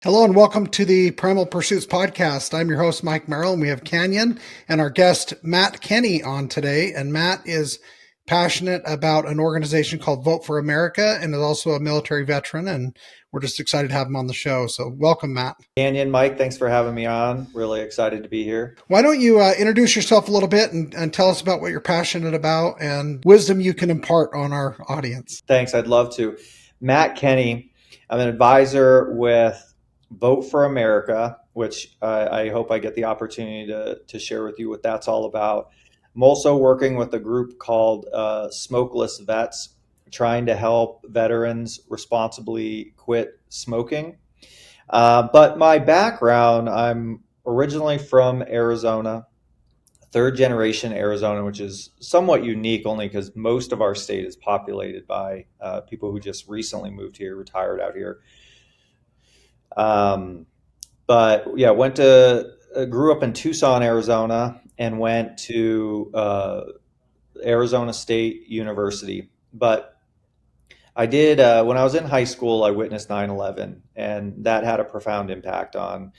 Hello and welcome to the Primal Pursuits podcast. I'm your host, Mike Merrill, and we have Canyon and our guest, Matt Kenney, on today. And Matt is passionate about an organization called Vote for America and is also a military veteran. And we're just excited to have him on the show. So welcome, Matt. Canyon, Mike, thanks for having me on. Really excited to be here. Why don't you introduce yourself a little bit and tell us about what you're passionate about and wisdom you can impart on our audience? Thanks, I'd love to. Matt Kenney, I'm an advisor with Vote for America, which I hope I get the opportunity to share with you what that's all about. I'm also working with a group called Smokeless Vets, trying to help veterans responsibly quit smoking. But my background, I'm originally from Arizona, third generation Arizona, which is somewhat unique only because most of our state is populated by people who just recently moved here, retired out here. But yeah, grew up in Tucson, Arizona, and went to Arizona State University. But I did, when I was in high school, I witnessed 9/11, and that had a profound impact on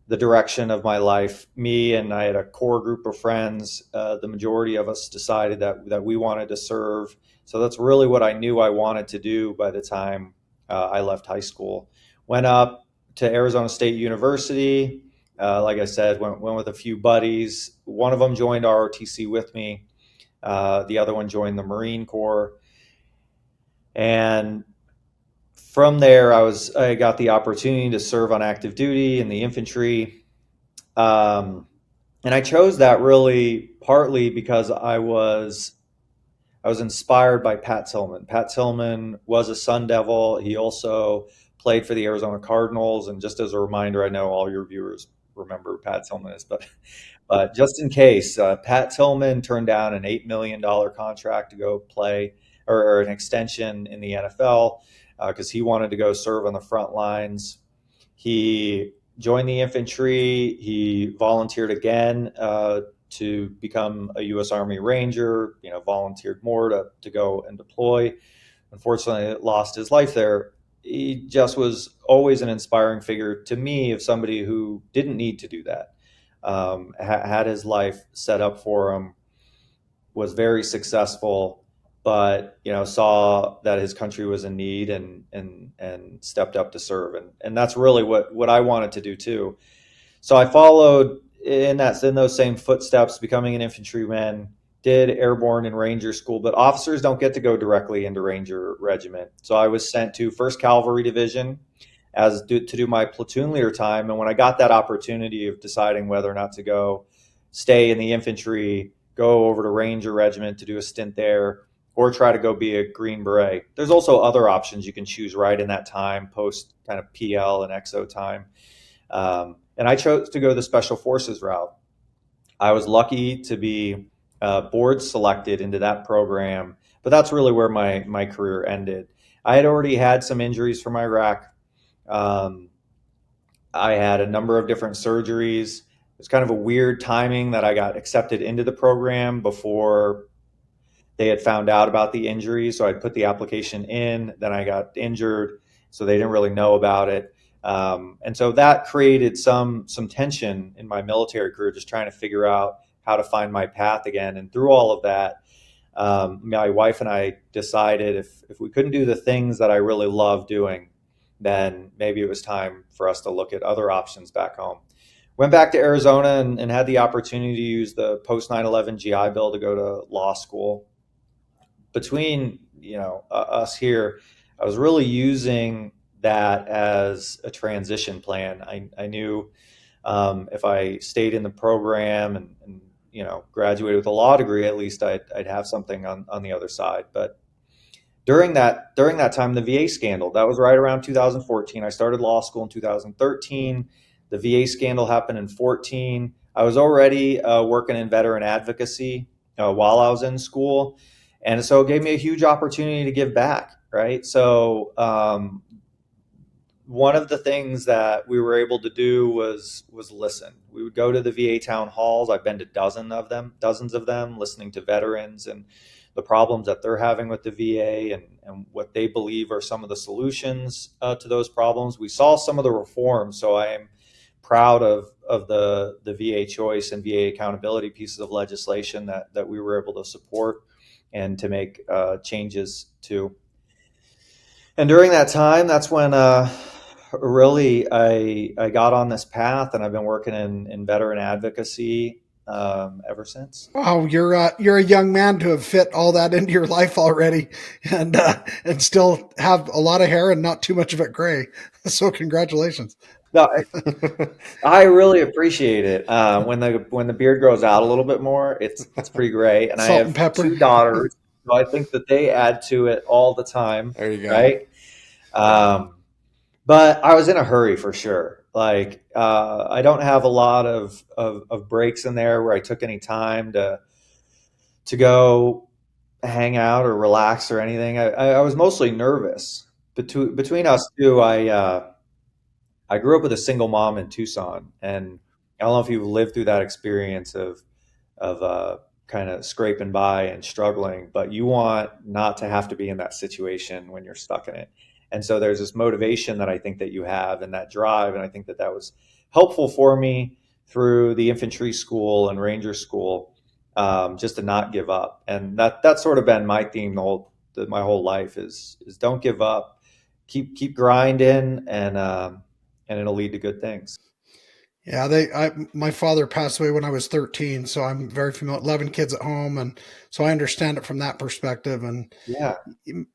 the direction of my life. Me and I had a core group of friends. The majority of us decided that we wanted to serve. So that's really what I knew I wanted to do by the time I left high school. Went up to Arizona State University. Like I said, went with a few buddies. One of them joined ROTC with me. The other one joined the Marine Corps. And from there, I got the opportunity to serve on active duty in the infantry. And I chose that really partly because I was inspired by Pat Tillman. Pat Tillman was a Sun Devil. He also played for the Arizona Cardinals. And just as a reminder, I know all your viewers remember who Pat Tillman is, but just in case, Pat Tillman turned down an $8 million contract to go play or an extension in the NFL because he wanted to go serve on the front lines. He joined the infantry. He volunteered again to become a U.S. Army Ranger, volunteered more to go and deploy. Unfortunately, lost his life there. He just was always an inspiring figure to me of somebody who didn't need to do that. Had his life set up for him, was very successful, but saw that his country was in need and stepped up to serve, and that's really what I wanted to do too. So I followed in those same footsteps, becoming an infantryman. Did airborne and ranger school, but officers don't get to go directly into ranger regiment. So I was sent to 1st Cavalry Division to do my platoon leader time. And when I got that opportunity of deciding whether or not to stay in the infantry, go over to Ranger Regiment to do a stint there, or try to go be a Green Beret. There's also other options you can choose right in that time, post kind of PL and XO time. And I chose to go the Special Forces route. I was lucky to be board selected into that program, but that's really where my career ended. I had already had some injuries from Iraq. I had a number of different surgeries. It was kind of a weird timing that I got accepted into the program before they had found out about the injury. So I put the application in, then I got injured, so they didn't really know about it. And so that created some tension in my military career, just trying to figure out how to find my path again. And through all of that, my wife and I decided if we couldn't do the things that I really love doing, then maybe it was time for us to look at other options back home. Went back to Arizona and had the opportunity to use the post 9/11 GI Bill to go to law school. Between us here, I was really using that as a transition plan. I knew if I stayed in the program and graduated with a law degree, at least I'd have something on the other side. But during that time, the VA scandal, that was right around 2014. I started law school in 2013. The VA scandal happened in 2014. I was already working in veteran advocacy while I was in school. And so it gave me a huge opportunity to give back, right? So one of the things that we were able to do was listen. We would go to the VA town halls. I've been to dozens of them, listening to veterans and the problems that they're having with the VA, and what they believe are some of the solutions to those problems. We saw some of the reforms, so I am proud of the VA choice and VA accountability pieces of legislation that we were able to support and to make changes to. And during that time, that's when really I got on this path, and I've been working in veteran advocacy ever since. Wow, you're a young man to have fit all that into your life already, and still have a lot of hair and not too much of it gray. So congratulations. No, I really appreciate it. When the beard grows out a little bit more, it's pretty great. And I Salt and have pepper. two daughters, so I think that they add to it all the time, There you go. right? Um, but I was in a hurry for sure. Like I don't have a lot of breaks in there where I took any time to go hang out or relax or anything. I was mostly nervous. Between us two, I grew up with a single mom in Tucson, and I don't know if you've lived through that experience of kind of scraping by and struggling, but you want not to have to be in that situation when you're stuck in it. And so there's this motivation that I think that you have, and that drive, and I think that that was helpful for me through the infantry school and ranger school, just to not give up. And that's sort of been my theme my whole life is don't give up, keep grinding, and it'll lead to good things. Yeah, my father passed away when I was 13, so I'm very familiar. 11 kids at home, and so I understand it from that perspective. And Yeah.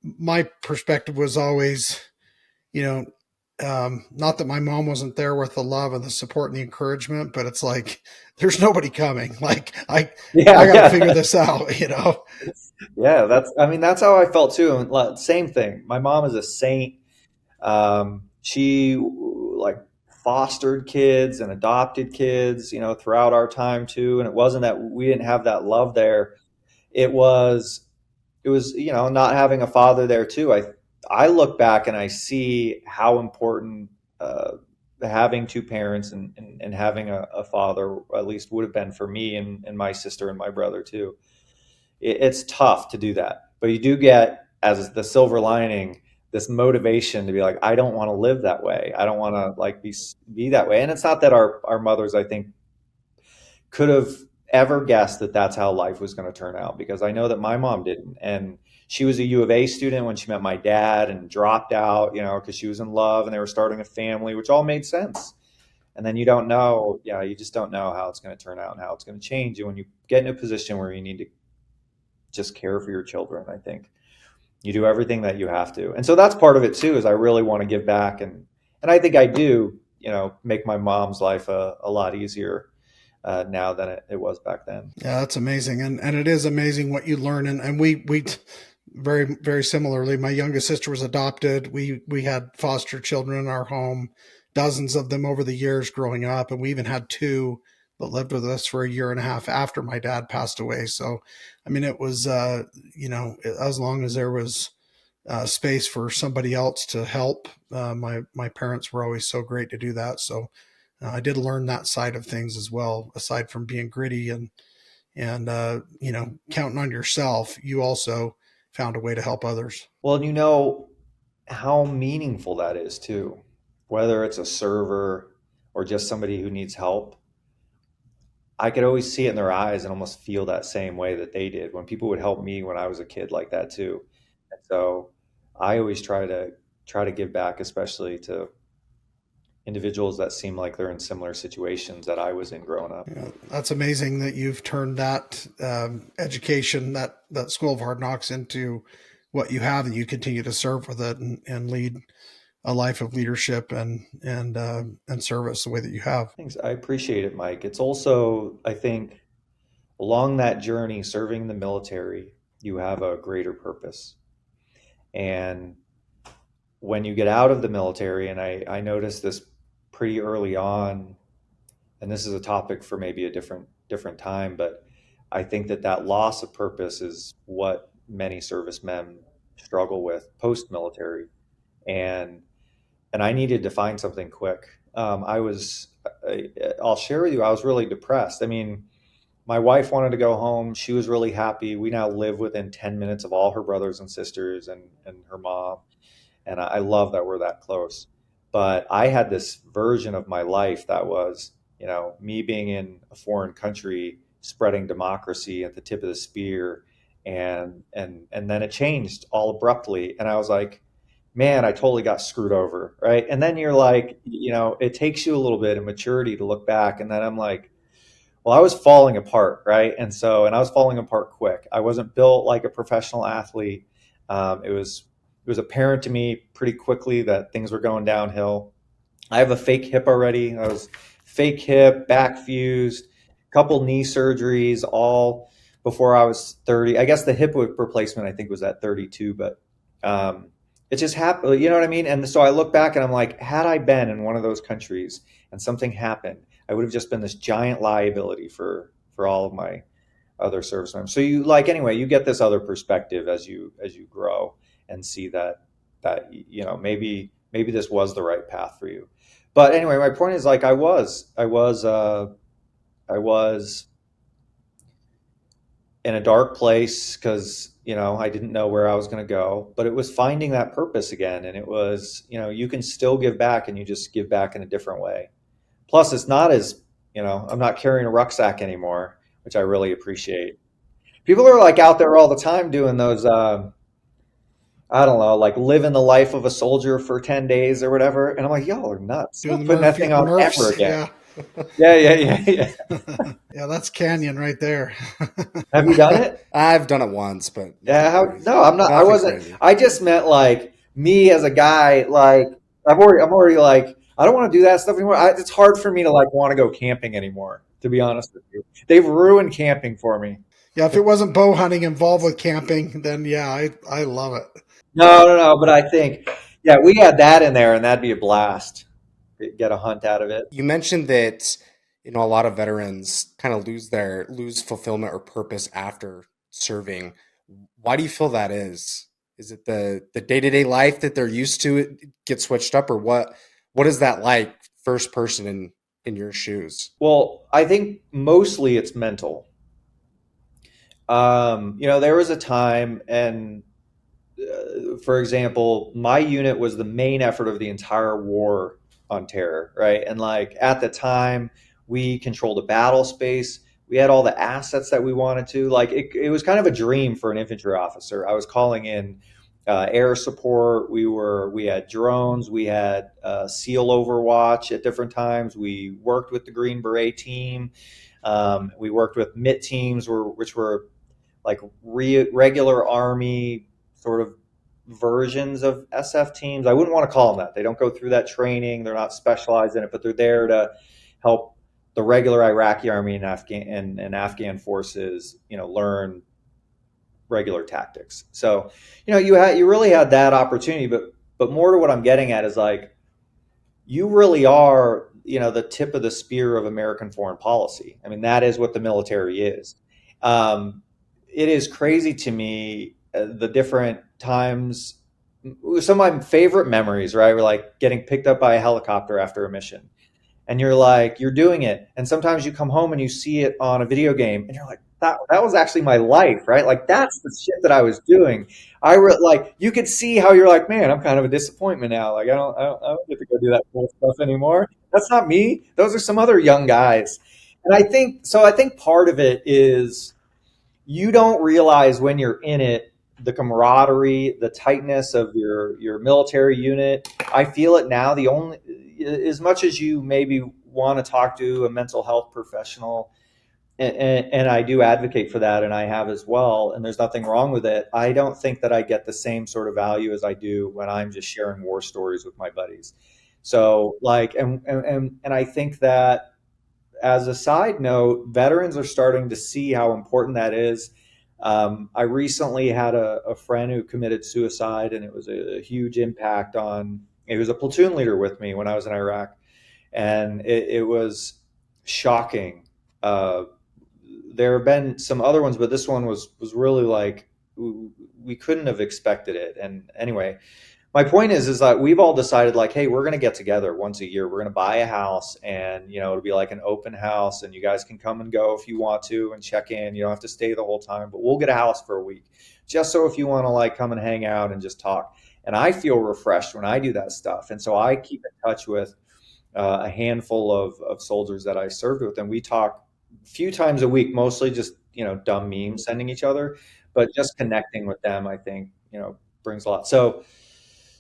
my perspective was always, you know, not that my mom wasn't there with the love and the support and the encouragement, but it's like there's nobody coming. Like I Yeah. got to figure Yeah. this out, you know. Yeah. I mean, that's how I felt too. And same thing. My mom is a saint. She like fostered kids and adopted kids, throughout our time too. And it wasn't that we didn't have that love there. It was, not having a father there too. I look back and I see how important having two parents and having a father at least would have been for me and my sister and my brother too. It's tough to do that, but you do get, as the silver lining, this motivation to be like, I don't want to live that way. I don't want to like be that way. And it's not that our mothers, I think, could have ever guessed that that's how life was going to turn out, because I know that my mom didn't. And she was a U of A student when she met my dad and dropped out, because she was in love and they were starting a family, which all made sense. And then you don't know, you just don't know how it's going to turn out and how it's going to change. And when you get in a position where you need to just care for your children, I think you do everything that you have to. And so that's part of it too, is I really want to give back. And I think I do, make my mom's life a lot easier now than it was back then. Yeah, that's amazing, and it is amazing what you learn. And we very very similarly. My youngest sister was adopted. We had foster children in our home, dozens of them over the years growing up, and we even had two that lived with us for a year and a half after my dad passed away. So, I mean, it was as long as there was space for somebody else to help. My parents were always so great to do that. So I did learn that side of things as well. Aside from being gritty and counting on yourself, you also found a way to help others. Well, and you know how meaningful that is too, whether it's a server or just somebody who needs help. I could always see it in their eyes and almost feel that same way that they did when people would help me when I was a kid like that too. And so I always try to give back, especially to individuals that seem like they're in similar situations that I was in growing up. Yeah, that's amazing that you've turned that education, that School of Hard Knocks, into what you have, and you continue to serve with it and lead a life of leadership and service the way that you have. Thanks. I appreciate it, Mike. It's also, I think, along that journey, serving the military, you have a greater purpose. And when you get out of the military, and I noticed this pretty early on, and this is a topic for maybe a different time, but I think that loss of purpose is what many servicemen struggle with post military, and I needed to find something quick. I'll share with you, I was really depressed. I mean, my wife wanted to go home. She was really happy. We now live within 10 minutes of all her brothers and sisters and her mom. And I love that we're that close. But I had this version of my life that was, me being in a foreign country, spreading democracy at the tip of the spear, and then it changed all abruptly, and I was like, man, I totally got screwed over, right? And then you're like, it takes you a little bit of maturity to look back, and then I'm like, well, I was falling apart, right? And I was falling apart quick. I wasn't built like a professional athlete. It was apparent to me pretty quickly that things were going downhill. I have a fake hip already. I was fake hip, back fused, couple knee surgeries, all before I was 30. I guess the hip replacement I think was at 32, but it just happened. You know what I mean? And so I look back and I'm like, had I been in one of those countries and something happened, I would have just been this giant liability for all of my other service members. So anyway, you get this other perspective as you grow and see that maybe this was the right path for you. But anyway, my point is, like, I was in a dark place because I didn't know where I was going to go, but it was finding that purpose again, and it was, you can still give back, and you just give back in a different way. Plus, it's not as, I'm not carrying a rucksack anymore, which I really appreciate. People are like out there all the time doing those, I don't know, like living the life of a soldier for 10 days or whatever. And I'm like, y'all are nuts. I'm Doing not the putting that thing on ever Murphs. again. Yeah. Yeah, yeah, yeah, yeah. Yeah, that's Canyon right there. Have you done it? I've done it once, but Yeah, nothing how, crazy. no, I'm not, I Nothing wasn't, crazy. I just meant like me as a guy, like I'm already like, I don't want to do that stuff anymore. It's hard for me to like want to go camping anymore, to be honest with you. They've ruined camping for me. Yeah, if it wasn't bow hunting involved with camping, then yeah, I love it. No, no, no. But I think, yeah, we had that in there, and that'd be a blast. Get a hunt out of it. You mentioned that a lot of veterans kind of lose fulfillment or purpose after serving. Why do you feel that is? Is it the day-to-day life that they're used to it get switched up, or what? What is that like, first person in your shoes? Well, I think mostly it's mental. There was a time, and for example, my unit was the main effort of the entire war on terror, right? And like at the time, we controlled a battle space. We had all the assets that we wanted to. Like it was kind of a dream for an infantry officer. I was calling in air support. We had drones. We had SEAL Overwatch at different times. We worked with the Green Beret team. We worked with MIT teams, which were like regular Army sort of versions of SF teams. I wouldn't want to call them that. They don't go through that training. They're not specialized in it, but they're there to help the regular Iraqi Army and Afghan forces, learn regular tactics. So, you really had that opportunity, but more to what I'm getting at is like you really are, the tip of the spear of American foreign policy. I mean, that is what the military is. Um, it is crazy to me the different times. Some of my favorite memories, right, were like getting picked up by a helicopter after a mission, and you're like, you're doing it, and sometimes you come home and you see it on a video game, and you're like, that was actually my life, right? Like that's the shit that I was doing. Like you could see how you're like, man, I'm kind of a disappointment now. Like I don't get to go do that cool stuff anymore. That's not me. Those are some other young guys, and I think so. I think part of it is you don't realize when you're in it the camaraderie, the tightness of your military unit. I feel it now. The only as much as you maybe want to talk to a mental health professional, and I do advocate for that, and I have as well, and there's nothing wrong with it. I don't think that I get the same sort of value as I do when I'm just sharing war stories with my buddies. So like, and I think that as a side note, veterans are starting to see how important that is. I recently had a friend who committed suicide, and it was a huge impact on. He was a platoon leader with me when I was in Iraq, and it was shocking. Uh, there have been some other ones, but this one was really like we couldn't have expected it. And anyway, my point is that we've all decided like, hey, we're going to get together once a year. We're going to buy a house, and it'll be like an open house, and you guys can come and go if you want to and check in. You don't have to stay the whole time, but we'll get a house for a week, just so if you want to like come and hang out and just talk. And I feel refreshed when I do that stuff, and so I keep in touch with a handful of soldiers that I served with, and we talk a few times a week, mostly just dumb memes sending each other, but just connecting with them, I think brings a lot. So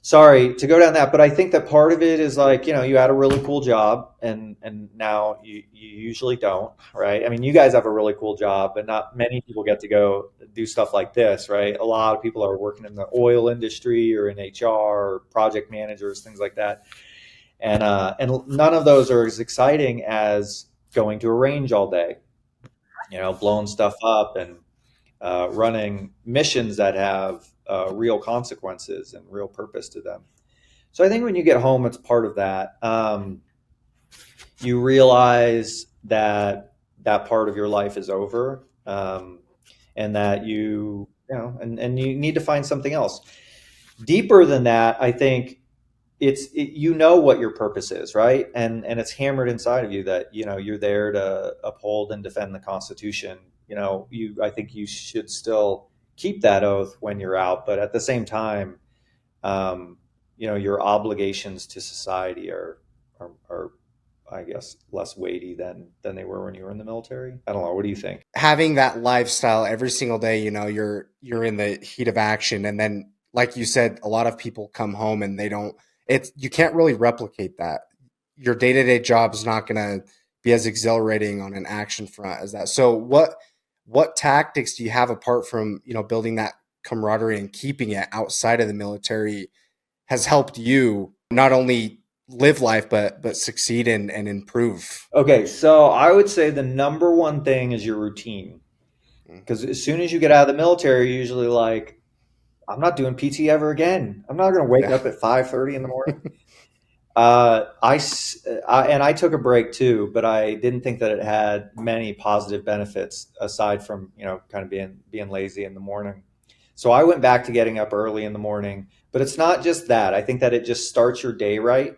sorry to go down that, but I think that part of it is like you had a really cool job, and now you usually don't, right? I mean, you guys have a really cool job, but not many people get to go do stuff like this, right? A lot of people are working in the oil industry or in HR or project managers, things like that. And none of those are as exciting as going to a range all day, blowing stuff up and running missions that have real consequences and real purpose to them. So I think when you get home, it's part of that. You realize that that part of your life is over, and that and you need to find something else. Deeper than that, I think what your purpose is, right? And it's hammered inside of you that you're there to uphold and defend the Constitution. I think you should still keep that oath when you're out, but at the same time, your obligations to society are I guess less weighty than they were when you were in the military. I don't know. What do you think? Having that lifestyle every single day, you're in the heat of action, and then like you said, a lot of people come home and you can't really replicate that. Your day-to-day job is not going to be as exhilarating on an action front as that. So what tactics do you have apart from, building that camaraderie and keeping it outside of the military has helped you not only live life, but succeed and improve? Okay, so I would say the number one thing is your routine. Because as soon as you get out of the military, you're usually like, I'm not doing PT ever again. I'm not going to wake Yeah. up at 5:30 in the morning. And I took a break too, but I didn't think that it had many positive benefits aside from kind of being lazy in the morning. So I went back to getting up early in the morning, but it's not just that. I think that it just starts your day right.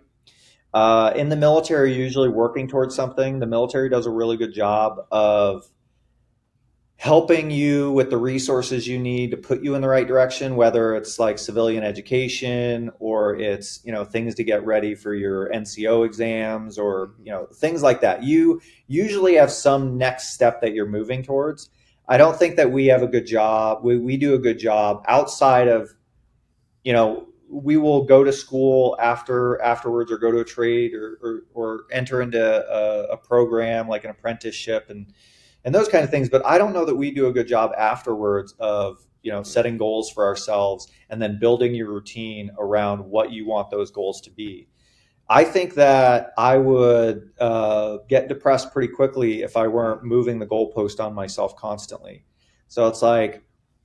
In the military, usually working towards something. The military does a really good job of helping you with the resources you need to put you in the right direction, whether it's like civilian education or it's things to get ready for your NCO exams or things like that. You usually have some next step that you're moving towards. I don't think that we have a good job. We do a good job outside of we will go to school afterwards or go to a trade or enter into a program like an apprenticeship and those kind of things. But I don't know that we do a good job afterwards of setting goals for ourselves and then building your routine around what you want those goals to be. I think that I would get depressed pretty quickly if I weren't moving the goalpost on myself constantly. So it's like,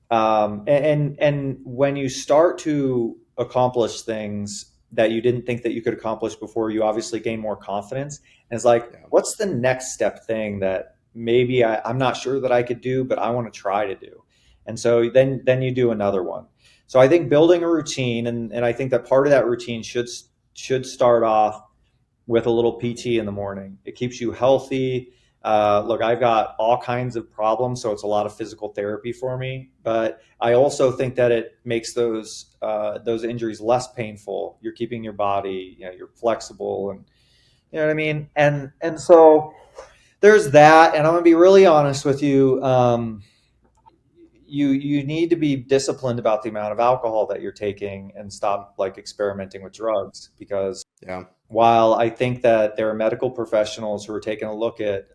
and when you start to accomplish things that you didn't think that you could accomplish before, you obviously gain more confidence. And it's like, Yeah. what's the next step thing that maybe I'm not sure that I could do, but I want to try to do? And so then you do another one. So I think building a routine, and I think that part of that routine should start off with a little PT in the morning. It keeps you healthy. Look, I've got all kinds of problems, so it's a lot of physical therapy for me. But I also think that it makes those injuries less painful. You're keeping your body, you're flexible, and you know what I mean. And so there's that. And I'm gonna be really honest with you. You need to be disciplined about the amount of alcohol that you're taking and stop like experimenting with drugs, because Yeah. while I think that there are medical professionals who are taking a look at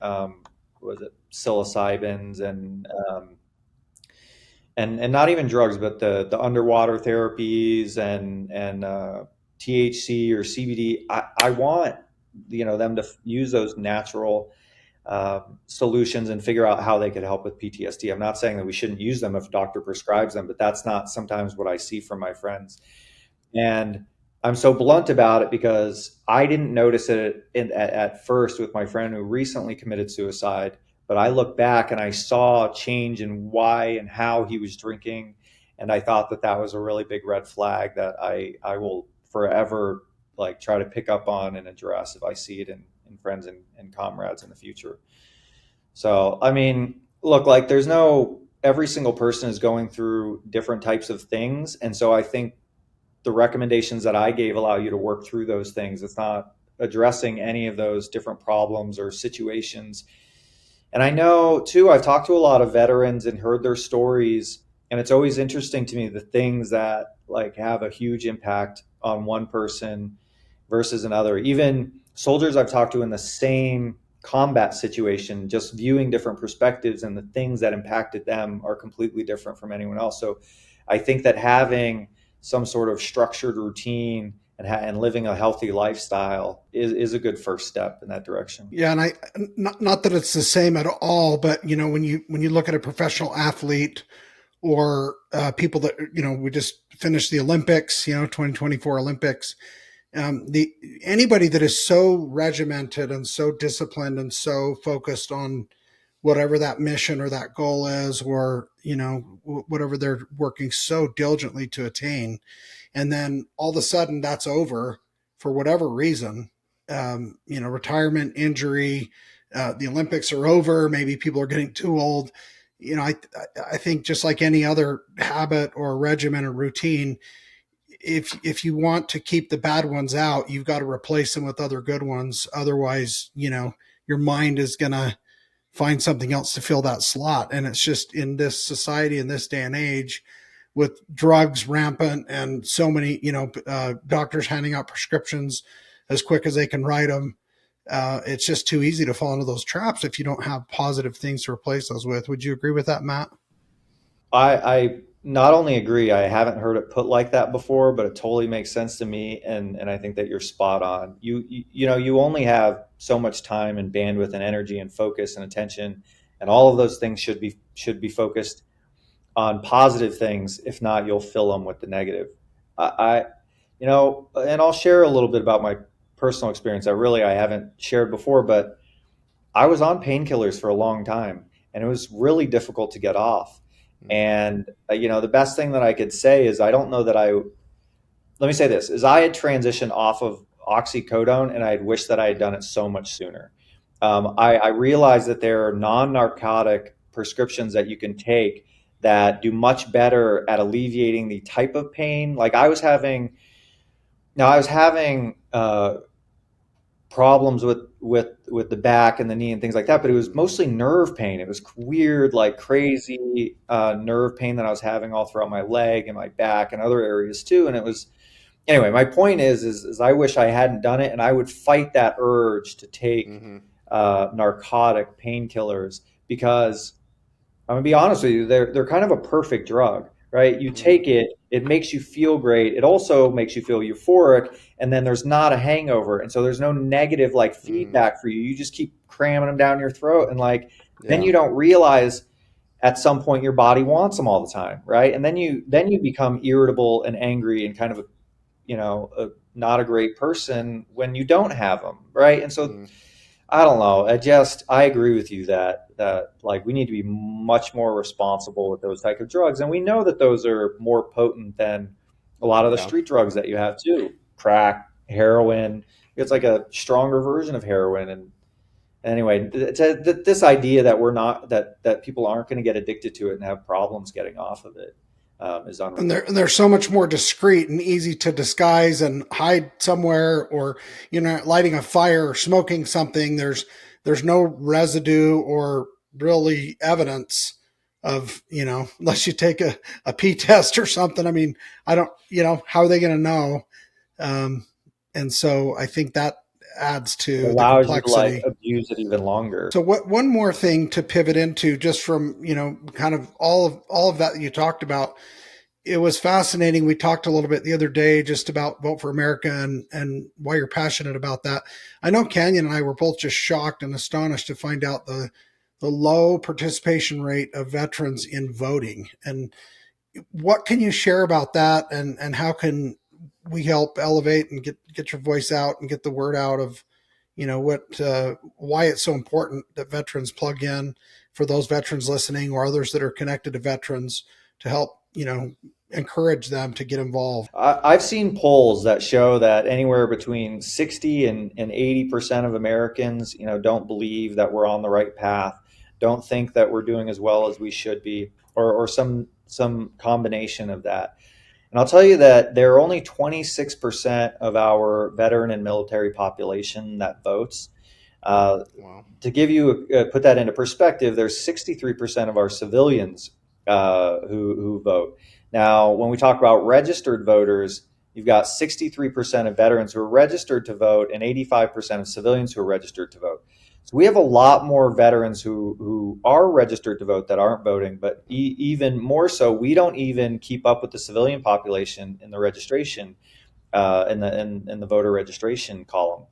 was it psilocybins and not even drugs, but the underwater therapies and THC or CBD. I want them to use those natural solutions and figure out how they could help with PTSD. I'm not saying that we shouldn't use them if a doctor prescribes them, but that's not sometimes what I see from my friends. And I'm so blunt about it because I didn't notice it at first with my friend who recently committed suicide. But I look back and I saw a change in why and how he was drinking And I thought that that was a really big red flag that I will forever like try to pick up on and address if I see it in friends and comrades in the future. So, I mean, look, like there's no, every single person is going through different types of things. And so I think the recommendations that I gave allow you to work through those things. It's not addressing any of those different problems or situations. And I know too, I've talked to a lot of veterans and heard their stories, and it's always interesting to me the things that like have a huge impact on one person versus another. Even soldiers I've talked to in the same combat situation, just viewing different perspectives and the things that impacted them are completely different from anyone else. So I think that having some sort of structured routine and living a healthy lifestyle is a good first step in that direction. Yeah, and I not that it's the same at all, but when you look at a professional athlete or people that we just finished the Olympics, 2024 Olympics. The Anybody that is so regimented and so disciplined and so focused on whatever that mission or that goal is, or whatever they're working so diligently to attain, and then all of a sudden that's over for whatever reason, retirement, injury, the Olympics are over, maybe people are getting too old. I think just like any other habit or regimen or routine, if you want to keep the bad ones out, you've got to replace them with other good ones. Otherwise, your mind is going to find something else to fill that slot. And it's just in this society, in this day and age, with drugs rampant and so many, doctors handing out prescriptions as quick as they can write them. It's just too easy to fall into those traps if you don't have positive things to replace those with. Would you agree with that, Matt? I not only agree, I haven't heard it put like that before, but it totally makes sense to me, and I think that you're spot on. You only have so much time and bandwidth and energy and focus and attention, and all of those things should be focused on positive things. If not, you'll fill them with the negative. I and I'll share a little bit about my personal experience. I haven't shared before, but I was on painkillers for a long time, and it was really difficult to get off. And the best thing that I could say is I don't know that I. Let me say this: is I had transitioned off of oxycodone, and I had wished that I had done it so much sooner. I realized that there are non-narcotic prescriptions that you can take that do much better at alleviating the type of pain. Like I was having problems with the back and the knee and things like that, but it was mostly nerve pain. It was weird, like crazy nerve pain that I was having all throughout my leg and my back and other areas too. And it was anyway. My point is I wish I hadn't done it, and I would fight that urge to take narcotic painkillers because I'm gonna be honest with you, they're kind of a perfect drug, right? You take it, it makes you feel great. It also makes you feel euphoric, and then there's not a hangover, and so there's no negative like feedback for you. You just keep cramming them down your throat, and then you don't realize at some point your body wants them all the time, right? And then you become irritable and angry and kind of not a great person when you don't have them, right? And so I don't know. I agree with you that like we need to be much more responsible with those type of drugs, and we know that those are more potent than a lot of the street drugs that you have too. Crack, heroin. It's like a stronger version of heroin. And anyway, this idea that we're not that people aren't going to get addicted to it and have problems getting off of it is unreal. And they're so much more discreet and easy to disguise and hide somewhere, or lighting a fire or smoking something. There's no residue or really evidence of unless you take a pee test or something. I mean, I don't how are they going to know? And so I think that adds to the complexity. You to abuse it even longer. So one more thing to pivot into, just from kind of all of that you talked about. It was fascinating. We talked a little bit the other day just about Vote for America and why you're passionate about that. I know Canyon and I were both just shocked and astonished to find out the low participation rate of veterans in voting. And what can you share about that, and how can we help elevate and get your voice out and get the word out of why it's so important that veterans plug in, for those veterans listening or others that are connected to veterans, to help encourage them to get involved? I've seen polls that show that anywhere between 60 and 80% of Americans, don't believe that we're on the right path, don't think that we're doing as well as we should be, or some combination of that. And I'll tell you that there are only 26% of our veteran and military population that votes. Wow. To give you put that into perspective, there's 63% of our civilians who vote. Now, when we talk about registered voters, you've got 63% of veterans who are registered to vote and 85% of civilians who are registered to vote. So we have a lot more veterans who are registered to vote that aren't voting, but even more so, we don't even keep up with the civilian population in the registration, in the voter registration column.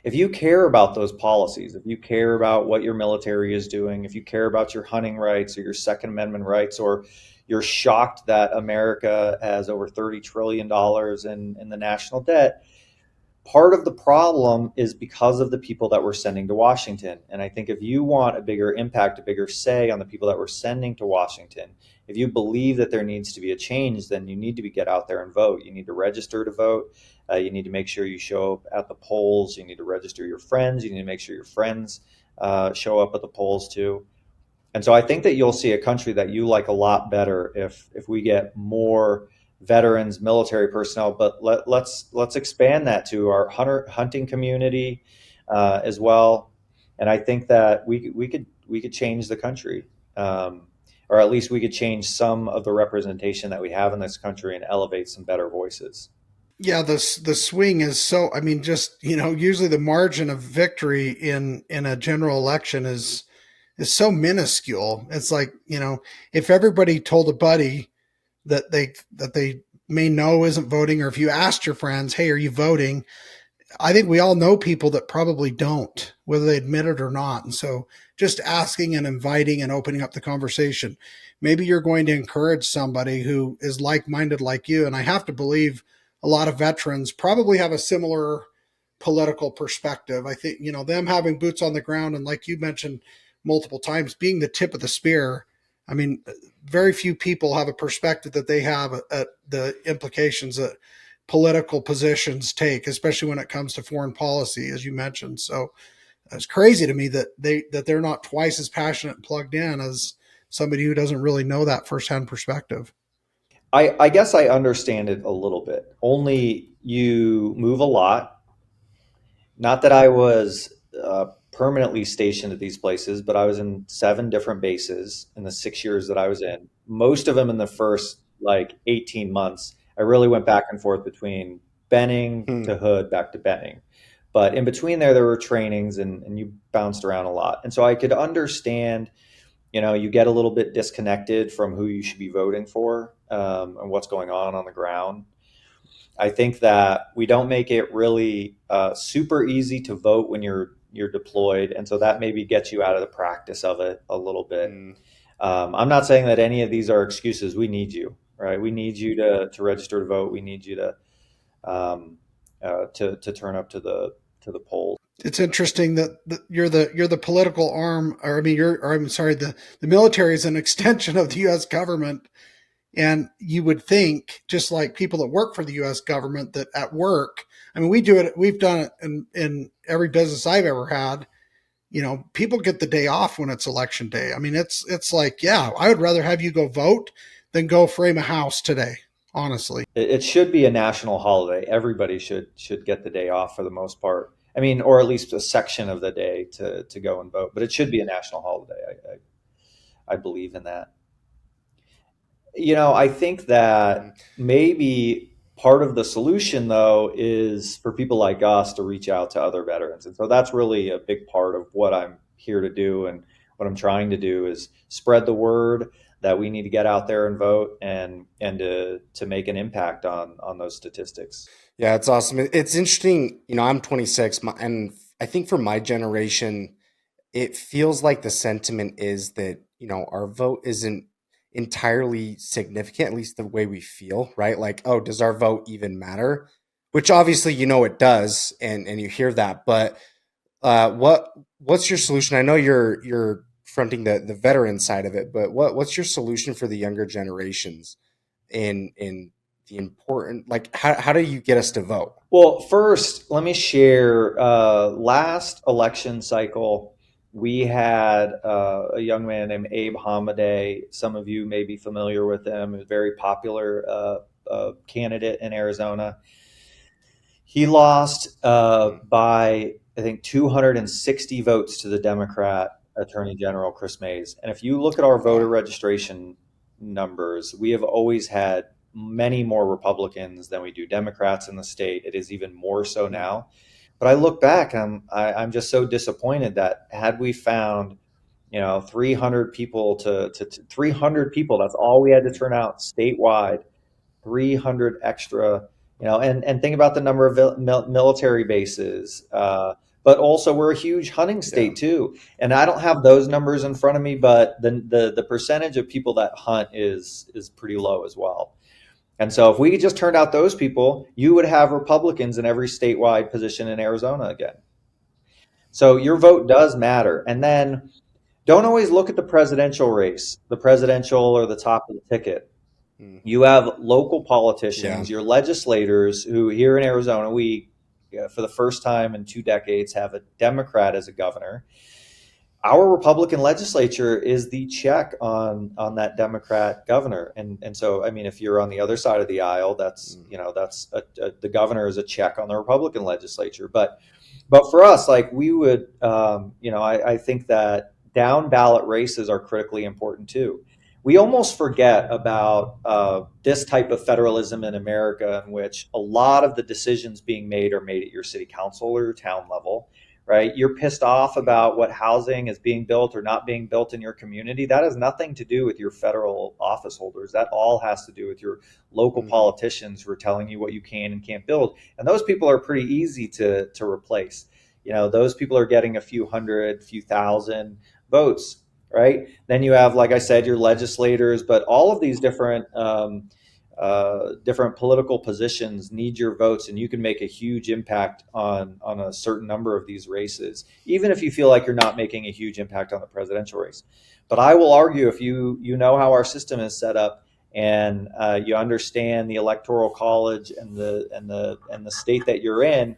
If you care about those policies, if you care about what your military is doing, if you care about your hunting rights or your Second Amendment rights, or you're shocked that America has over $30 trillion in the national debt, part of the problem is because of the people that we're sending to Washington. And I think if you want a bigger impact, a bigger say on the people that we're sending to Washington, if you believe that there needs to be a change, then you need to get out there and vote. You need to register to vote. You need to make sure you show up at the polls. You need to register your friends. You need to make sure your friends show up at the polls too. And so I think that you'll see a country that you like a lot better if we get more veterans, military personnel, but let's expand that to our hunting community as well. And I think that we could change the country, or at least we could change some of the representation that we have in this country and elevate some better voices. Yeah, the swing is so. I mean, just usually the margin of victory in a general election is so minuscule. It's like if everybody told a buddy that they may know isn't voting, or if you asked your friends, hey, are you voting? I think we all know people that probably don't, whether they admit it or not. And so just asking and inviting and opening up the conversation, maybe you're going to encourage somebody who is like-minded like you. And I have to believe a lot of veterans probably have a similar political perspective. I think, them having boots on the ground, and like you mentioned multiple times, being the tip of the spear. I mean, very few people have a perspective that they have at the implications that political positions take, especially when it comes to foreign policy, as you mentioned. So it's crazy to me that they're not twice as passionate and plugged in as somebody who doesn't really know that firsthand perspective. I guess I understand it a little bit. Only you move a lot. Not that I was permanently stationed at these places, but I was in 7 different bases in the 6 years that I was in. Most of them in the first 18 months. I really went back and forth between Benning Hmm. to Hood, back to Benning. But in between there were trainings, and you bounced around a lot. And so I could understand, you get a little bit disconnected from who you should be voting for, and what's going on the ground. I think that we don't make it really super easy to vote when you're deployed, and so that maybe gets you out of the practice of it a little bit. Hmm. I'm not saying that any of these are excuses. We need you, right? We need you to register to vote. We need you to turn up to the polls. It's interesting that you're the political arm, or I mean, I'm sorry, the military is an extension of the U.S. government. And you would think, just like people that work for the U.S. government, that at work, I mean, we do it. We've done it in every business I've ever had. People get the day off when it's election day. I mean, it's like, yeah, I would rather have you go vote than go frame a house today. Honestly, It should be a national holiday. Everybody should get the day off for the most part. I mean, or at least a section of the day to go and vote. But it should be a national holiday. I believe in that. I think Hmm. that maybe part of the solution, though, is for people like us to reach out to other veterans. And so that's really a big part of what I'm here to do. And what I'm trying to do is spread the word that we need to get out there and vote, and to make an impact on those statistics. Yeah, it's awesome. It's interesting. I'm 26, and I think for my generation, it feels like the sentiment is that, our vote isn't entirely significant, at least the way we feel, right? Like, oh, does our vote even matter? Which obviously, it does, and you hear that. But what's your solution? I know you're confronting the veteran side of it, but what's your solution for the younger generations in the important, like how do you get us to vote? Well, first, let me share. Last election cycle, we had a young man named Abe Hamadeh. Some of you may be familiar with him. He was a very popular candidate in Arizona. He lost by, I think, 260 votes to the Democrat Attorney General Chris Mays. And if you look at our voter registration numbers, we have always had many more Republicans than we do Democrats in the state. It is even more so now. But I look back, and I'm just so disappointed that had we found, 300 people to 300 people, that's all we had to turn out statewide, 300 extra, and think about the number of military bases. But also, we're a huge hunting state too, and I don't have those numbers in front of me, but the percentage of people that hunt is pretty low as well. And so, if we just turned out those people, you would have Republicans in every statewide position in Arizona again. So your vote does matter, and then don't always look at the presidential race, the presidential or the top of the ticket. You have local politicians, your legislators, who here in Arizona, we, for the first time in 2 decades, have a Democrat as a governor. Our Republican legislature is the check on that Democrat governor. And so, I mean, if you're on the other side of the aisle, that's, the governor is a check on the Republican legislature. But for us, like we would, I think that down ballot races are critically important too. We almost forget about this type of federalism in America, in which a lot of the decisions being made are made at your city council or your town level, right? You're pissed off about what housing is being built or not being built in your community. That has nothing to do with your federal office holders. That all has to do with your local politicians who are telling you what you can and can't build. And those people are pretty easy to replace. Those people are getting a few hundred, few thousand votes. Right. Then you have, like I said, your legislators, but all of these different political positions need your votes, and you can make a huge impact on a certain number of these races, even if you feel like you're not making a huge impact on the presidential race. But I will argue, if you know how our system is set up, and you understand the Electoral College and the state that you're in,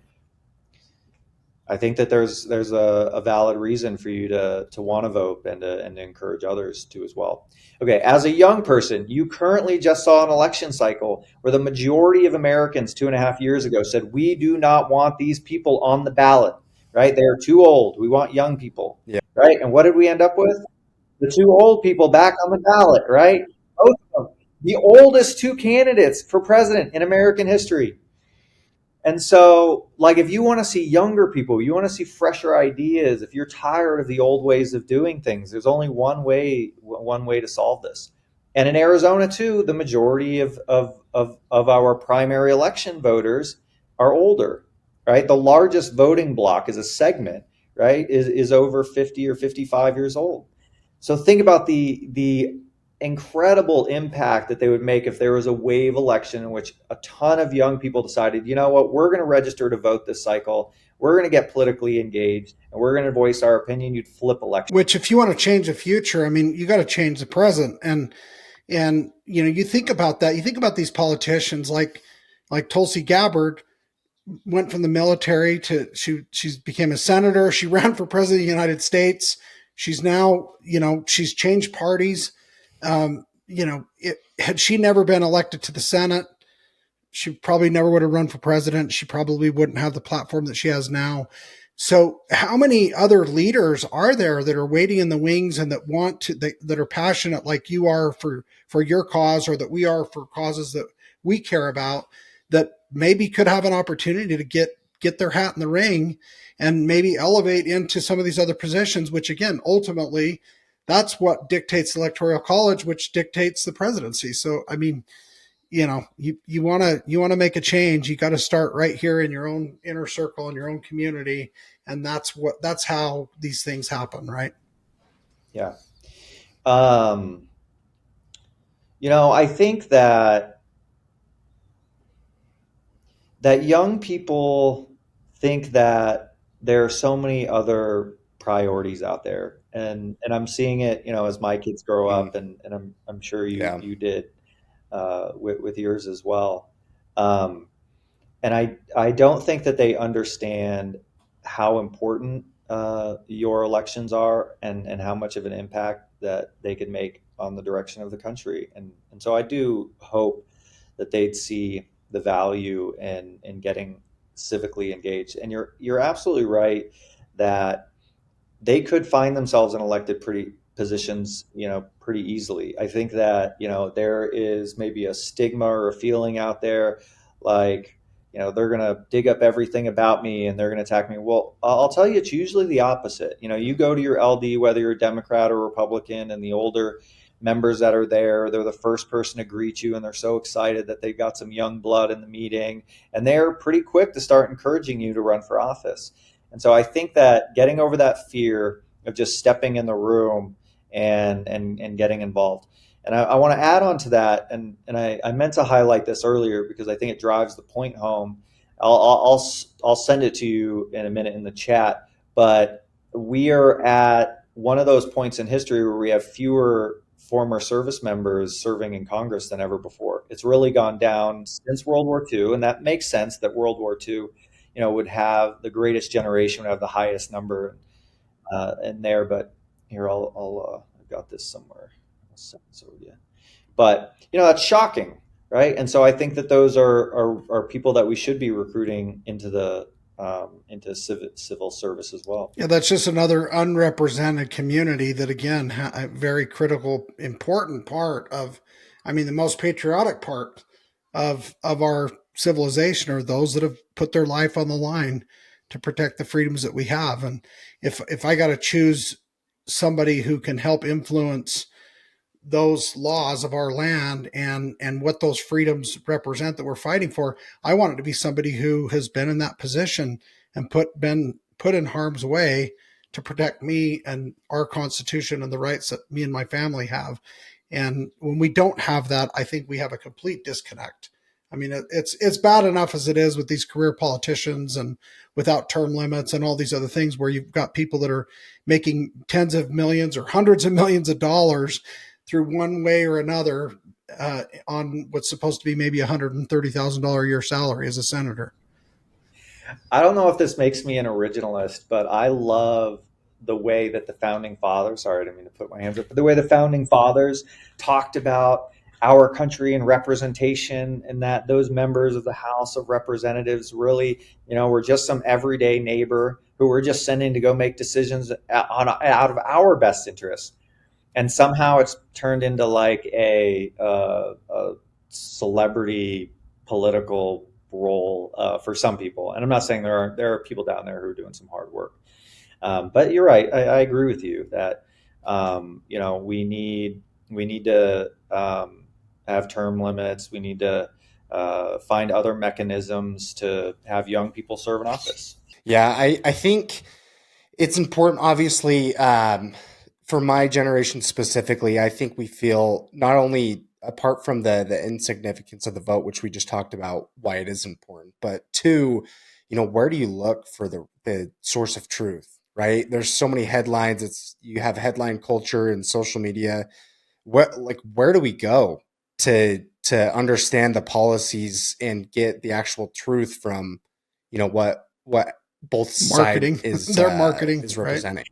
I think that there's a valid reason for you to want to vote and to encourage others to as well. Okay, as a young person, you currently just saw an election cycle where the majority of Americans 2.5 years ago said, we do not want these people on the ballot, right? They're too old. We want young people, right? And what did we end up with? The 2 old people back on the ballot, right? Both of them. The oldest 2 candidates for president in American history. And so, like, if you want to see younger people, you want to see fresher ideas, if you're tired of the old ways of doing things, there's only one way to solve this. And in Arizona too, the majority of our primary election voters are older, right? The largest voting block is a segment, right, is over 50 or 55 years old. So think about the incredible impact that they would make if there was a wave election in which a ton of young people decided, you know what, we're going to register to vote this cycle. We're going to get politically engaged, and we're going to voice our opinion. You'd flip election. Which, if you want to change the future, I mean, you got to change the present. And you think about that. You think about these politicians like Tulsi Gabbard went from the military to she became a senator. She ran for president of the United States. She's now, she's changed parties. Had she never been elected to the Senate, she probably never would have run for president. She probably wouldn't have the platform that she has now. So how many other leaders are there that are waiting in the wings and that want to, that are passionate like you are for your cause, or that we are for causes that we care about, that maybe could have an opportunity to get their hat in the ring and maybe elevate into some of these other positions, which again, ultimately, that's what dictates the Electoral College, which dictates the presidency. So, I mean, you want to make a change. You got to start right here in your own inner circle, in your own community. And that's how these things happen. Right. Yeah. I think that young people think that there are so many other priorities out there, and I'm seeing it, as my kids grow Mm, up, and I'm sure you yeah. you did with yours as well. Um, and I don't think that they understand how important your elections are, and how much of an impact that they can make on the direction of the country. And so I do hope that they'd see the value in getting civically engaged. And you're absolutely right that they could find themselves in elected pretty positions, pretty easily. I think that, there is maybe a stigma or a feeling out there like, they're going to dig up everything about me and they're going to attack me. Well, I'll tell you, it's usually the opposite. You go to your LD, whether you're a Democrat or Republican, and the older members that are there, they're the first person to greet you and they're so excited that they've got some young blood in the meeting, and they're pretty quick to start encouraging you to run for office. And so I think that getting over that fear of just stepping in the room and getting involved. And I want to add on to that, and I meant to highlight this earlier because I think it drives the point home. I'll send it to you in a minute in the chat, but we are at one of those points in history where we have fewer former service members serving in Congress than ever before. It's really gone down since World War II, and that makes sense that World War II, would have the greatest generation, would have the highest number in there. But here, I've got this somewhere. I'll send this over to you. But that's shocking, right? And so I think that those are people that we should be recruiting into civil service as well. Yeah, that's just another unrepresented community that, again, a very critical, important part of, I mean, the most patriotic part of our civilization are those that have put their life on the line to protect the freedoms that we have. And if I got to choose somebody who can help influence those laws of our land and what those freedoms represent that we're fighting for, I want it to be somebody who has been in that position and been put in harm's way to protect me and our constitution and the rights that me and my family have. And when we don't have that, I think we have a complete disconnect. I mean, it's bad enough as it is with these career politicians and without term limits and all these other things where you've got people that are making tens of millions or hundreds of millions of dollars through one way or another on what's supposed to be maybe $130,000 a year salary as a senator. I don't know if this makes me an originalist, but I love the way that the founding fathers, sorry, I didn't mean to put my hands up, but the way the founding fathers talked about our country and representation, and that those members of the House of Representatives really, were just some everyday neighbor who were just sending to go make decisions out of our best interests. And somehow it's turned into like a celebrity political role for some people. And I'm not saying there are people down there who are doing some hard work, but you're right. I agree with you that we need to have term limits. We need to find other mechanisms to have young people serve in office. Yeah, I think it's important, obviously, for my generation specifically. I think we feel not only apart from the insignificance of the vote, which we just talked about, why it is important, but two, where do you look for the source of truth, right? There's so many headlines. You have headline culture and social media. Where do we go to understand the policies and get the actual truth from, what both side Marketing, their marketing, is right? representing.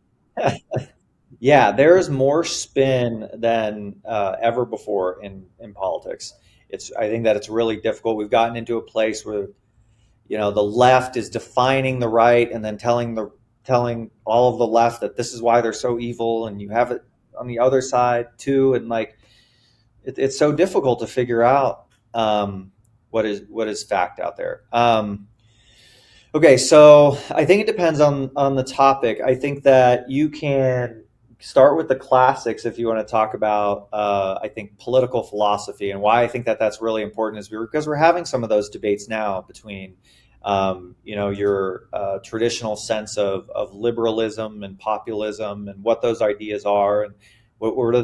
Yeah, there's more spin than ever before in politics. I think that it's really difficult. We've gotten into a place where the left is defining the right and then telling all of the left that this is why they're so evil, and you have it on the other side too, and like it's so difficult to figure out what is fact out there. Okay, so I think it depends on the topic. I think that you can start with the classics if you want to talk about, I think, political philosophy, and why I think that that's really important is because we're having some of those debates now between, your traditional sense of liberalism and populism, and what those ideas are, and what are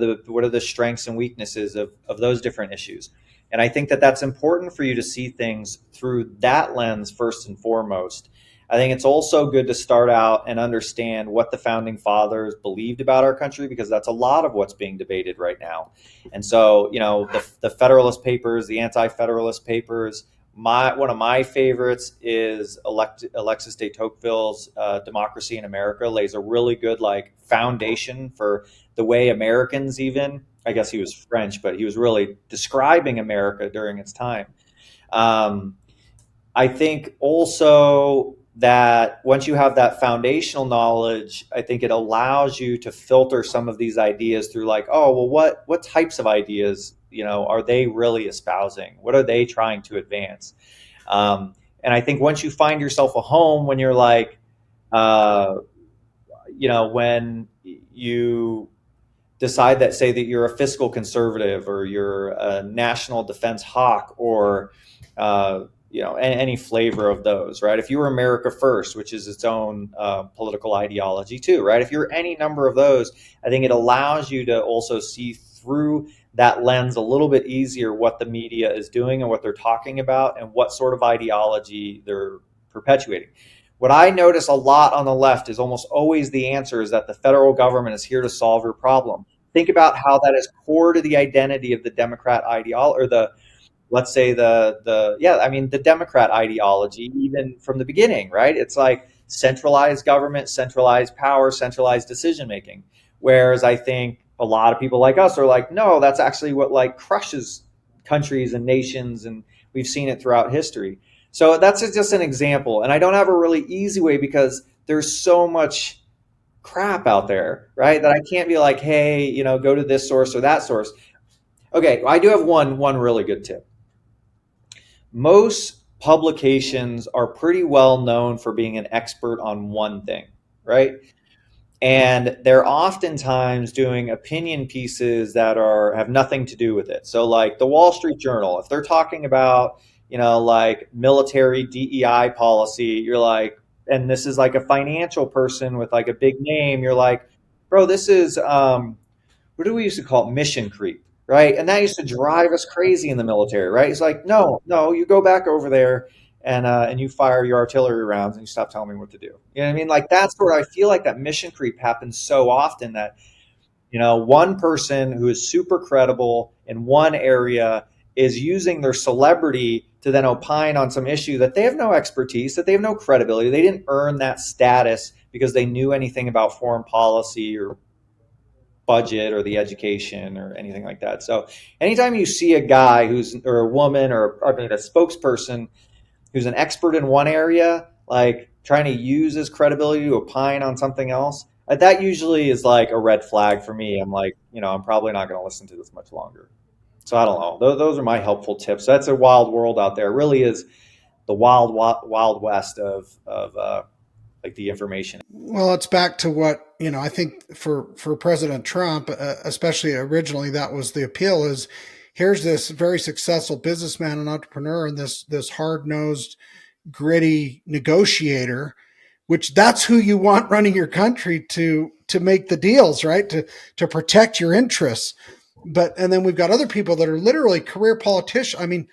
the strengths and weaknesses of those different issues. And I think that that's important for you to see things through that lens first and foremost. I think it's also good to start out and understand what the founding fathers believed about our country, because that's a lot of what's being debated right now. And so, the Federalist Papers, the Anti-Federalist Papers. One of my favorites is Alexis de Tocqueville's Democracy in America. Lays a really good foundation for the way Americans, even, I guess he was French, but he was really describing America during its time. Um, I think also that once you have that foundational knowledge, I think it allows you to filter some of these ideas through oh, well, what types of ideas, are they really espousing? What are they trying to advance? And I think once you find yourself a home, when you're uh, when you decide that, say that you're a fiscal conservative, or you're a national defense hawk, or any flavor of those, right? If you were America First, which is its own political ideology too, right? If you're any number of those, I think it allows you to also see through that lens a little bit easier what the media is doing and what they're talking about and what sort of ideology they're perpetuating. What I notice a lot on the left is almost always the answer is that the federal government is here to solve your problem. Think about how that is core to the identity of the Democrat ideology, or let's say the Democrat ideology, even from the beginning, right? It's centralized government, centralized power, centralized decision making. Whereas I think a lot of people like us are no, that's actually what crushes countries and nations, and we've seen it throughout history. So that's just an example, and I don't have a really easy way because there's so much crap out there, right? That I can't be hey, go to this source or that source. Okay, I do have one really good tip. Most publications are pretty well known for being an expert on one thing, right? And they're oftentimes doing opinion pieces that have nothing to do with it. So the Wall Street Journal, if they're talking about, military DEI policy, you're and this is a financial person with a big name, you're bro, this is, what do we used to call it? Mission creep, right? And that used to drive us crazy in the military, right? It's no, you go back over there and you fire your artillery rounds and you stop telling me what to do. You know what I mean? That's where I feel that mission creep happens so often, that one person who is super credible in one area is using their celebrity to then opine on some issue that they have no expertise, that they have no credibility. They didn't earn that status because they knew anything about foreign policy or budget or the education or anything like that. So anytime you see a guy or a woman, or I mean a spokesperson who's an expert in one area, trying to use his credibility to opine on something else, that usually is a red flag for me. I'm I'm probably not going to listen to this much longer. So I don't know. Those are my helpful tips. That's a wild world out there. It really is the wild west of the information. Well, it's back to what, I think for President Trump, especially originally, that was the appeal is here's this very successful businessman and entrepreneur and this hard-nosed, gritty negotiator, which that's who you want running your country to make the deals, right? To protect your interests. And then we've got other people that are literally career politicians. I mean,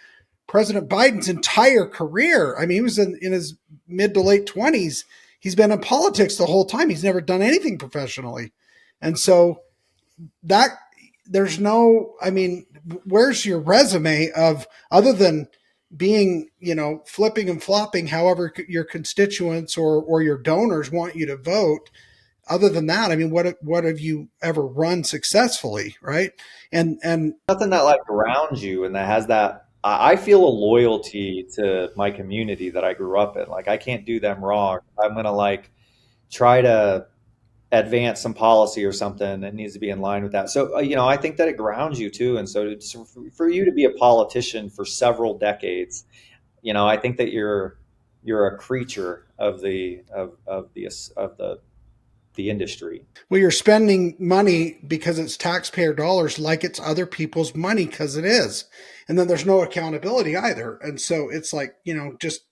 President Biden's entire career, I mean, he was in his mid to late 20s. He's been in politics the whole time. He's never done anything professionally. And so that there's no, I mean, where's your resume of other than being, flipping and flopping however your constituents or your donors want you to vote? Other than that, I mean, what have you ever run successfully, right? And nothing that grounds you and that has that. I feel a loyalty to my community that I grew up in. I can't do them wrong. I'm gonna try to advance some policy or something that needs to be in line with that. So I think that it grounds you too. And so for you to be a politician for several decades, I think that you're a creature of the industry. well, you're spending money because it's taxpayer dollars, like it's other people's money because it is. And then there's no accountability either. And so it's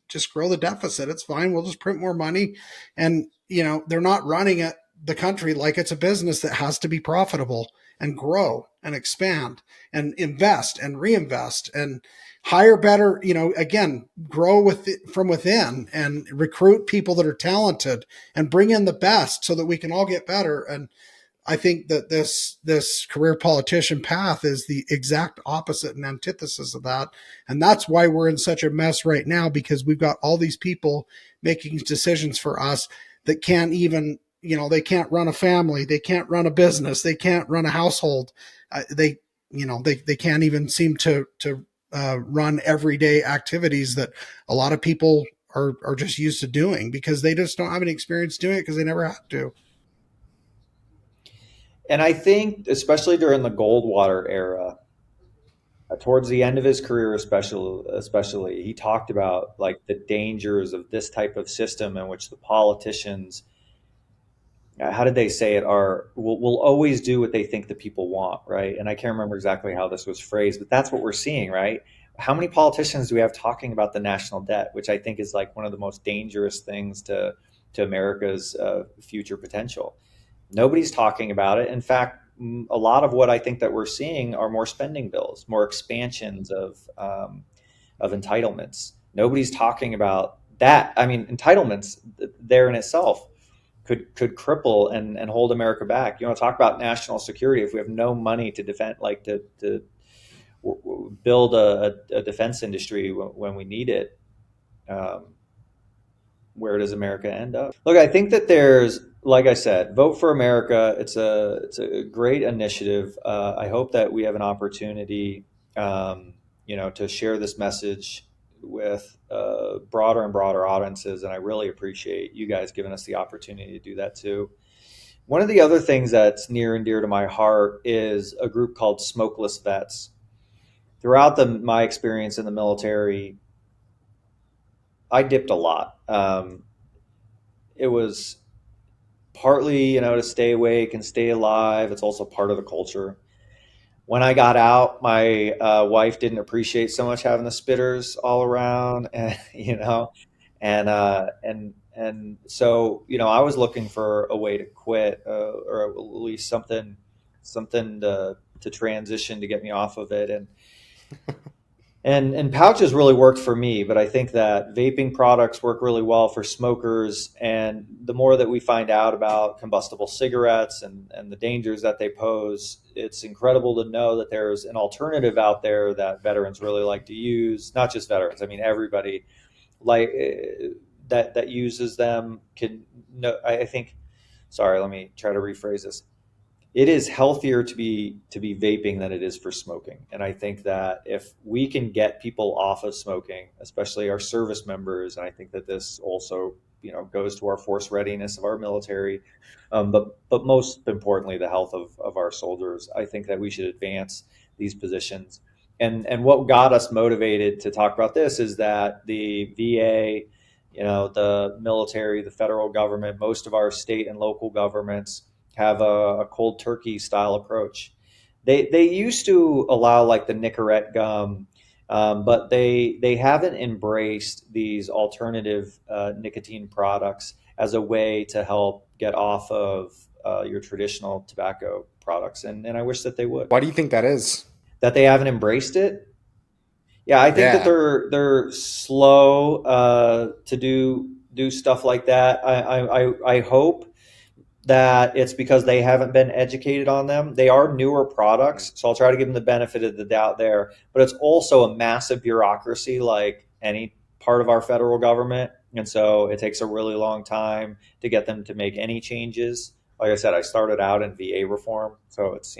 just grow the deficit. It's fine. We'll just print more money. And, they're not running the country like it's a business that has to be profitable and grow. and expand and invest and reinvest and hire better, again, grow from within and recruit people that are talented and bring in the best so that we can all get better. And I think that this career politician path is the exact opposite and antithesis of that. And that's why we're in such a mess right now, because we've got all these people making decisions for us that can't even, they can't run a family, they can't run a business, they can't run a household. They can't even seem to run everyday activities that a lot of people are just used to doing because they just don't have any experience doing it because they never had to. And I think, especially during the Goldwater era, towards the end of his career, especially, he talked about like the dangers of this type of system in which the politicians, how did they say it, will always do what they think the people want, right? And I can't remember exactly how this was phrased, but that's what we're seeing, right? How many politicians do we have talking about the national debt, which I think is like one of the most dangerous things to America's future potential? Nobody's talking about it. In fact, a lot of what I think that we're seeing are more spending bills, more expansions of entitlements. Nobody's talking about that. I mean, entitlements there in itself could cripple and hold America back. You want to talk about national security? If we have no money to defend, like to build a defense industry when we need it, where does America end up? Look, I think that there's, like I said, Vote for America. It's a great initiative. I hope that we have an opportunity, to share this message with broader and broader audiences. And I really appreciate you guys giving us the opportunity to do that too. One of the other things that's near and dear to my heart is a group called Smokeless Vets. Throughout my experience in the military, I dipped a lot. It was partly, to stay awake and stay alive. It's also part of the culture. When I got out, my wife didn't appreciate so much having the spitters all around, and and so I was looking for a way to quit, or at least something to transition to get me off of it, and pouches really worked for me, but I think that vaping products work really well for smokers. And the more that we find out about combustible cigarettes and the dangers that they pose, it's incredible to know that there's an alternative out there that veterans really like to use. Not just veterans. I mean, everybody like that uses them can know. I think. Sorry, let me try to rephrase this. It is healthier to be vaping than it is for smoking. And I think that if we can get people off of smoking, especially our service members, and I think that this also, goes to our force readiness of our military, but most importantly, the health of our soldiers, I think that we should advance these positions. And what got us motivated to talk about this is that the VA, the military, the federal government, most of our state and local governments have a cold turkey style approach. They used to allow like the Nicorette gum, but they haven't embraced these alternative nicotine products as a way to help get off of your traditional tobacco products. And I wish that they would. Why do you think that is? That they haven't embraced it? Yeah, I think that they're slow to do stuff like that. I hope that it's because they haven't been educated on them. They are newer products, so I'll try to give them the benefit of the doubt there. But it's also a massive bureaucracy like any part of our federal government. And so it takes a really long time to get them to make any changes. Like I said, I started out in VA reform, so it's,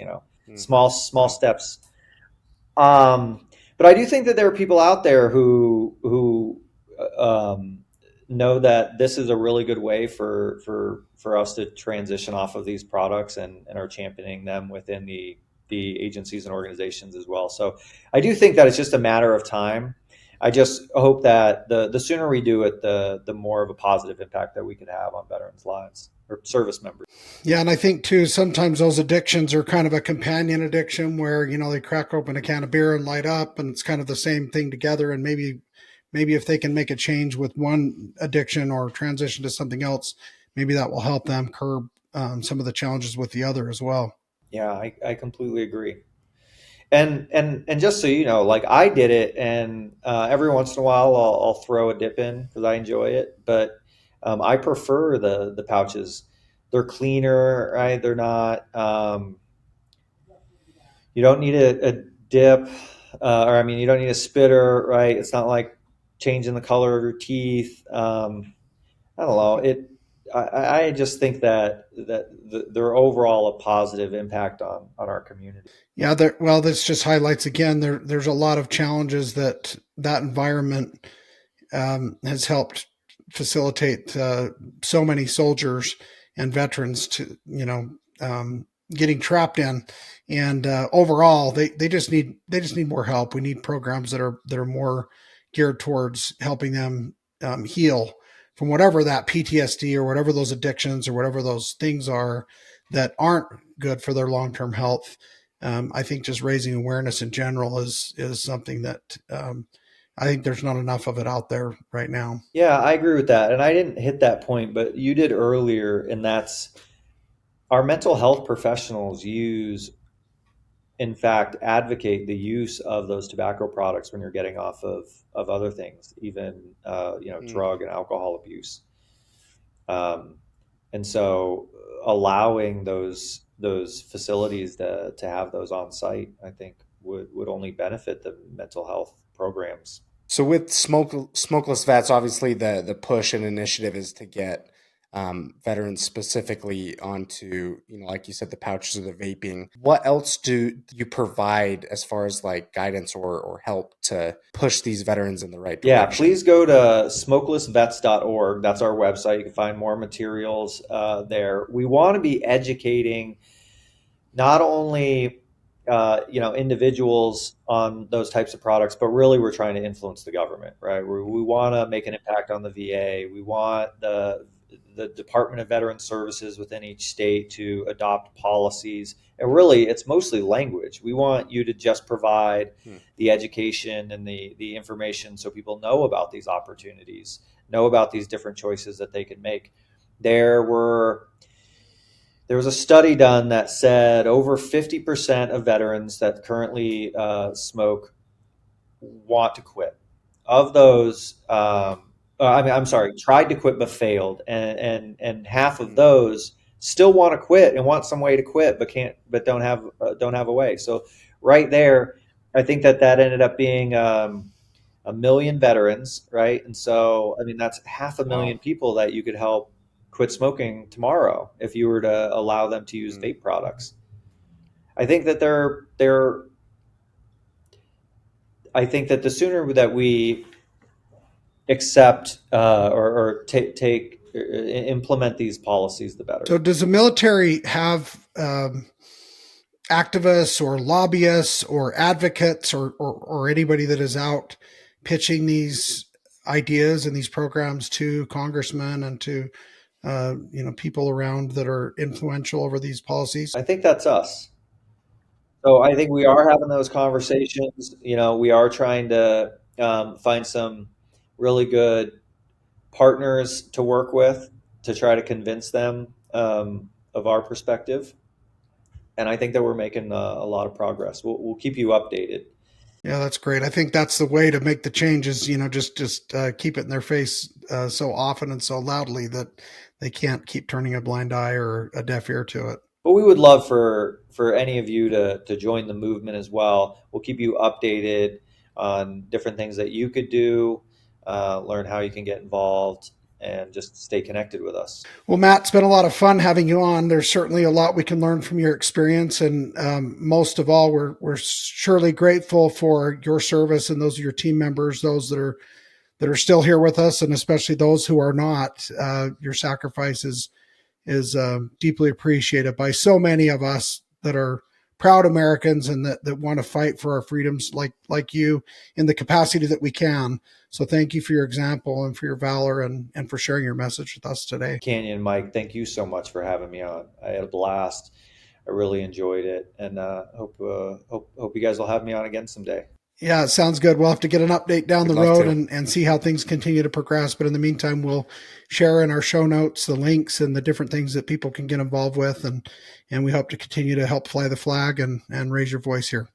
small steps. But I do think that there are people out there who know that this is a really good way for us to transition off of these products and are championing them within the agencies and organizations as well. So I do think that it's just a matter of time. I just hope that the sooner we do it, the more of a positive impact that we could have on veterans' lives or service members. Yeah, and I think too, sometimes those addictions are kind of a companion addiction where, they crack open a can of beer and light up, and it's kind of the same thing together. And maybe if they can make a change with one addiction or transition to something else, maybe that will help them curb some of the challenges with the other as well. Yeah, I completely agree. And just so you know, like I did it, and every once in a while I'll throw a dip in because I enjoy it. But I prefer the pouches. They're cleaner, right? They're not. You don't need a dip, or I mean, you don't need a spitter, right? It's not like changing the color of your teeth. I don't know. I just think that they're overall a positive impact on our community. Yeah, well, this just highlights again there's a lot of challenges that environment has helped facilitate so many soldiers and veterans to getting trapped in, and overall they just need more help. We need programs that are more geared towards helping them heal from whatever that PTSD or whatever those addictions or whatever those things are that aren't good for their long term health. I think just raising awareness in general is something that I think there's not enough of it out there right now. Yeah, I agree with that. And I didn't hit that point, but you did earlier, and that's our mental health professionals use, in fact, advocate the use of those tobacco products when you're getting off of other things, even Mm. drug and alcohol abuse. Um, and so allowing those facilities to have those on site, I think would only benefit the mental health programs. So with smokeless vets, obviously the push and initiative is to get veterans specifically onto, like you said, the pouches or the vaping. What else do you provide as far as like guidance or help to push these veterans in the right Yeah, direction? please go to smokelessvets.org. That's our website. You can find more materials there. We want to be educating not only individuals on those types of products, but really we're trying to influence the government, right? We want to make an impact on the VA. We want the Department of Veteran Services within each state to adopt policies. And really, it's mostly language. We want you to just provide Hmm. the education and the information so people know about these opportunities, know about these different choices that they can make. There were there was a study done that said over 50% of veterans that currently smoke want to quit. Of those, Wow. I'm sorry, tried to quit but failed, and half of Hmm. those still want to quit and want some way to quit but can't, but don't have a way. So right there, I think that ended up being 1 million veterans, right? And so, I mean, that's half a million Wow. people that you could help quit smoking tomorrow if you were to allow them to use Hmm. vape products. I think that I think that the sooner that we accept or take implement these policies, the better. So, does the military have activists or lobbyists or advocates or anybody that is out pitching these ideas and these programs to congressmen and to people around that are influential over these policies? I think that's us. So I think we are having those conversations. We are trying to find some really good partners to work with to try to convince them of our perspective. And I think that we're making a lot of progress. We'll keep you updated. Yeah, that's great. I think that's the way to make the changes. Just keep it in their face so often and so loudly that they can't keep turning a blind eye or a deaf ear to it. But we would love for any of you to join the movement as well. We'll keep you updated on different things that you could do, learn how you can get involved, and just stay connected with us. Well, Matt, it's been a lot of fun having you on. There's certainly a lot we can learn from your experience, and most of all, we're surely grateful for your service and those of your team members, those that are still here with us, and especially those who are not. Your sacrifice is deeply appreciated by so many of us that are proud Americans and that want to fight for our freedoms like you in the capacity that we can. So thank you for your example and for your valor and for sharing your message with us today. Canyon, Mike, thank you so much for having me on. I had a blast. I really enjoyed it, and hope you guys will have me on again someday. Yeah, it sounds good. We'll have to get an update down We'd the love road to. and see how things continue to progress. But in the meantime, we'll share in our show notes the links and the different things that people can get involved with. And we hope to continue to help fly the flag and raise your voice here.